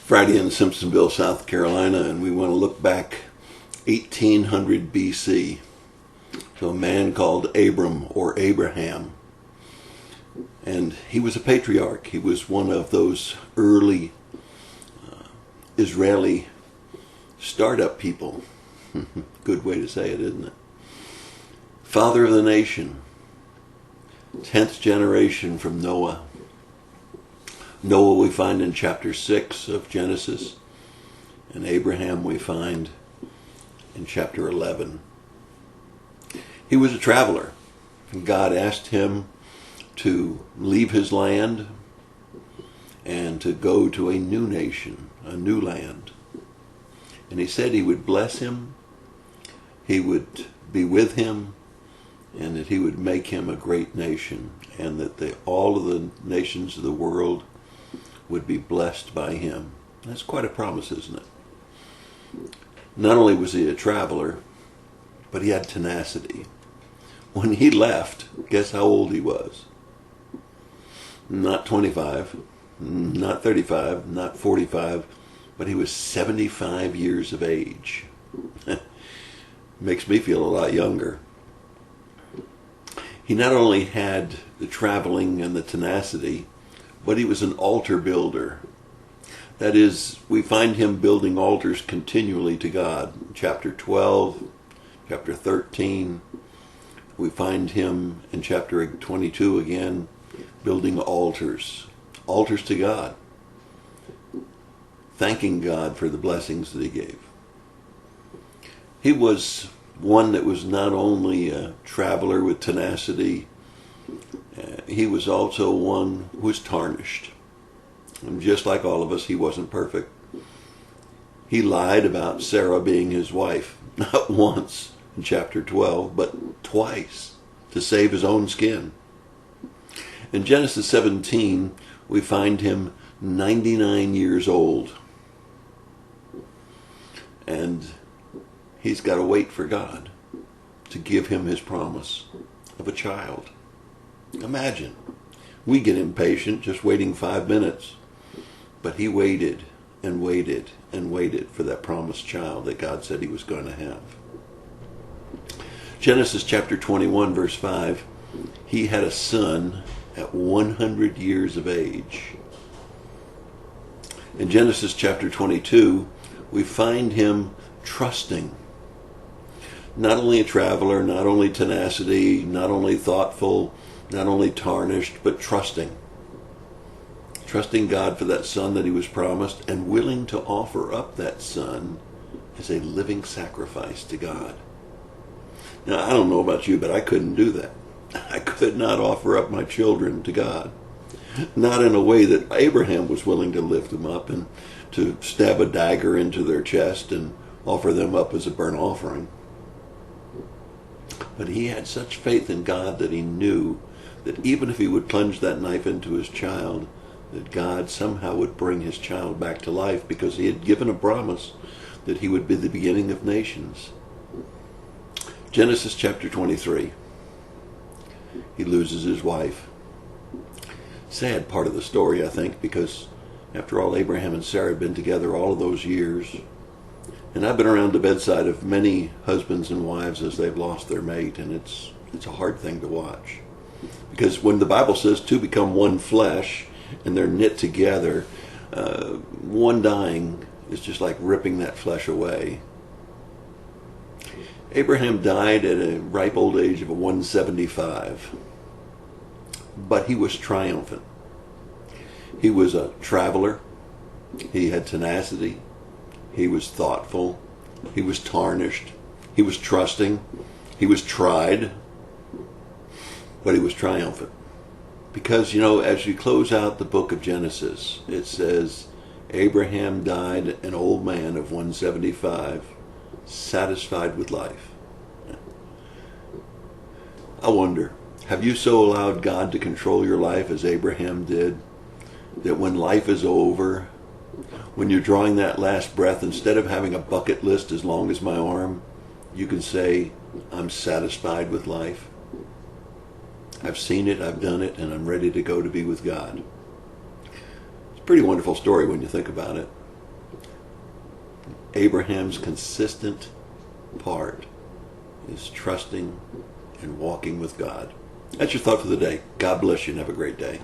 Friday in Simpsonville, South Carolina, and we want to look back 1800 BC to a man called Abram or Abraham. And he was a patriarch. He was one of those early Israeli startup people. Good way to say it, isn't it? Father of the nation, 10th generation from Noah. Noah we find in chapter 6 of Genesis, and Abraham we find in chapter 11. He was a traveler, and God asked him to leave his land and to go to a new nation, a new land. And he said he would bless him, he would be with him, and that he would make him a great nation, and that all of the nations of the world would be blessed by him. That's quite a promise, isn't it? Not only was he a traveler, but he had tenacity. When he left, guess how old he was? Not 25, not 35, not 45, but he was 75 years of age. Makes me feel a lot younger. He not only had the traveling and the tenacity, but he was an altar builder. That is, we find him building altars continually to God. Chapter 12, chapter 13, we find him in chapter 22 again, building altars to God, thanking God for the blessings that he gave. He was one that was not only a traveler with tenacity, he was also one who was tarnished. And just like all of us, he wasn't perfect. He lied about Sarah being his wife, not once in chapter 12, but twice to save his own skin. In Genesis 17, we find him 99 years old. And he's got to wait for God to give him his promise of a child. Imagine, we get impatient just waiting 5 minutes, but he waited and waited and waited for that promised child that God said he was going to have. Genesis chapter 21 verse 5, he had a son at 100 years of age. In Genesis chapter 22, we find him trusting. Not only a traveler, not only tenacity, not only thoughtful, not only tarnished, but trusting. Trusting God for that son that he was promised and willing to offer up that son as a living sacrifice to God. Now, I don't know about you, but I couldn't do that. I could not offer up my children to God. Not in a way that Abraham was willing to lift them up and to stab a dagger into their chest and offer them up as a burnt offering. But he had such faith in God that he knew that even if he would plunge that knife into his child, that God somehow would bring his child back to life, because he had given a promise that he would be the beginning of nations. Genesis chapter 23. He loses his wife. Sad part of the story, I think, because after all, Abraham and Sarah had been together all of those years. And I've been around the bedside of many husbands and wives as they've lost their mate, and it's a hard thing to watch. Because when the Bible says two become one flesh and they're knit together, one dying is just like ripping that flesh away. Abraham died at a ripe old age of 175, but he was triumphant. He was a traveler. He had tenacity. He was thoughtful. He was tarnished. He was trusting. He was tried. But he was triumphant. Because, you know, as you close out the book of Genesis, it says, Abraham died an old man of 175, satisfied with life. I wonder, have you so allowed God to control your life as Abraham did, that when life is over, when you're drawing that last breath, instead of having a bucket list as long as my arm, you can say, I'm satisfied with life. I've seen it, I've done it, and I'm ready to go to be with God. It's a pretty wonderful story when you think about it. Abraham's consistent part is trusting and walking with God. That's your thought for the day. God bless you and have a great day.